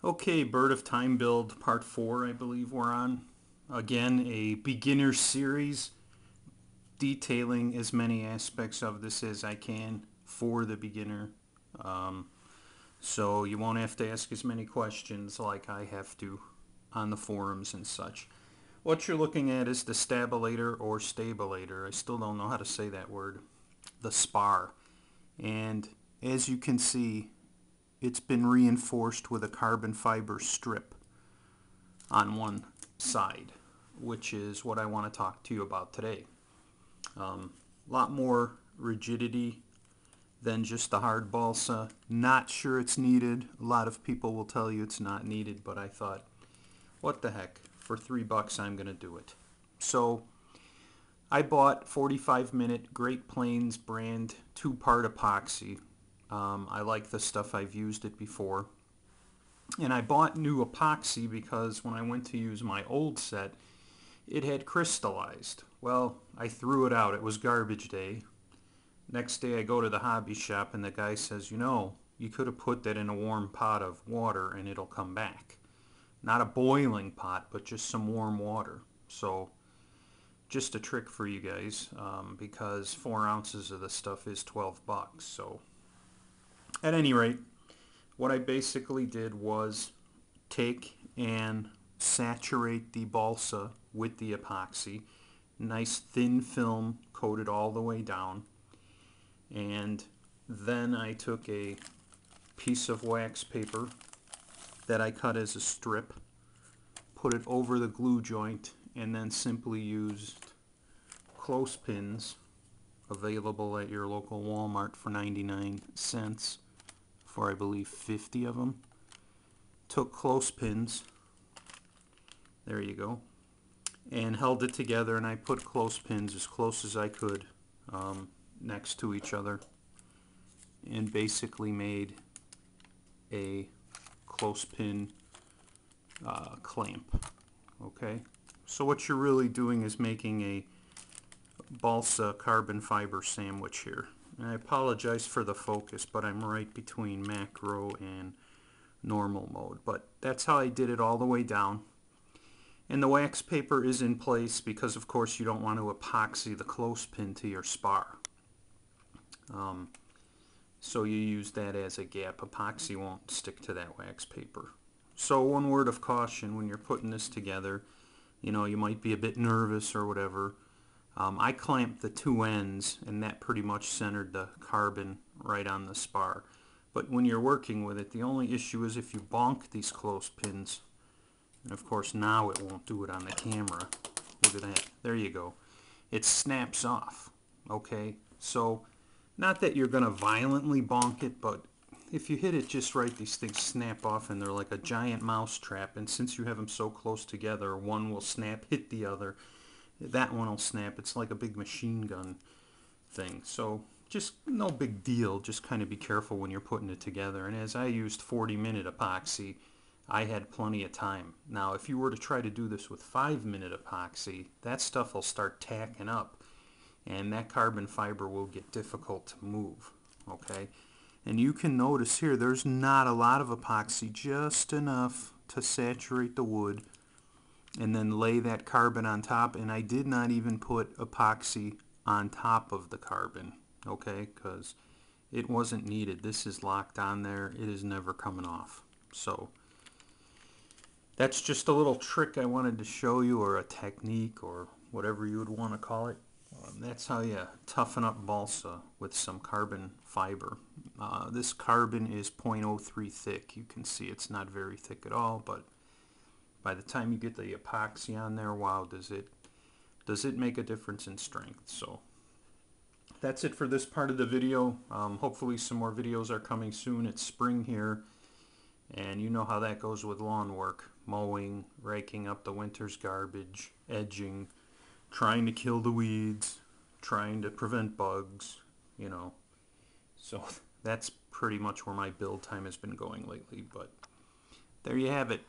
Okay, Bird of Time Build Part 4, I believe we're on. Again, a beginner series detailing as many aspects of this as I can for the beginner. Um, so you won't have to ask as many questions like I have to on the forums and such. What you're looking at is the stabilator or stabilator. I still don't know how to say that word. The spar. And as you can see, it's been reinforced with a carbon fiber strip on one side, which is what I want to talk to you about today. A lot more rigidity than just the hard balsa. Not sure it's needed. A lot of people will tell you it's not needed, but I thought, what the heck? For $3 I'm going to do it. So I bought 45-minute Great Plains brand 2-part epoxy. I like the stuff. I've used it before. And I bought new epoxy because when I went to use my old set, it had crystallized. Well, I threw it out. It was garbage day. Next day I go to the hobby shop and the guy says, you could have put that in a warm pot of water and it'll come back. Not a boiling pot, but just some warm water. So just a trick for you guys, because 4 ounces of the stuff is $12. So at any rate, what I basically did was take and saturate the balsa with the epoxy. Nice thin film coated all the way down. And then I took a piece of wax paper that I cut as a strip, put it over the glue joint, and then simply used clothespins available at your local Walmart for 99 cents for I believe 50 of them. Took clothespins, there you go, and held it together, and I put clothespins as close as I could next to each other and basically made a clothespin clamp. Okay, so what you're really doing is making a balsa carbon fiber sandwich here. And I apologize for the focus, but I'm right between macro and normal mode. But that's how I did it all the way down. And the wax paper is in place because, of course, you don't want to epoxy the clothespin to your spar. So you use that as a gap. Epoxy won't stick to that wax paper. So one word of caution when you're putting this together, you might be a bit nervous or whatever. I clamped the two ends, and that pretty much centered the carbon right on the spar. But when you're working with it, the only issue is if you bonk these clothespins, and of course now it won't do it on the camera. Look at that. There you go. It snaps off. Okay? So, not that you're going to violently bonk it, but if you hit it just right, these things snap off, and they're like a giant mouse trap. And since you have them so close together, one will snap, hit the other. That one will snap. It's like a big machine gun thing. So just no big deal. Just kind of be careful when you're putting it together. And as I used 40-minute epoxy, I had plenty of time. Now, if you were to try to do this with 5-minute epoxy, that stuff will start tacking up, and that carbon fiber will get difficult to move. Okay? And you can notice here, there's not a lot of epoxy, just enough to saturate the wood and then lay that carbon on top. And I did not even put epoxy on top of the carbon, okay, because it wasn't needed. This is locked on there. It is never coming off. So that's just a little trick I wanted to show you, or a technique, or whatever you would want to call it. That's how you toughen up balsa with some carbon fiber. This carbon is 0.03 thick. You can see it's not very thick at all, but by the time you get the epoxy on there, wow, does it make a difference in strength. So that's it for this part of the video. Hopefully some more videos are coming soon. It's spring here, and you know how that goes with lawn work. Mowing, raking up the winter's garbage, edging, trying to kill the weeds, trying to prevent bugs, So that's pretty much where my build time has been going lately, but there you have it.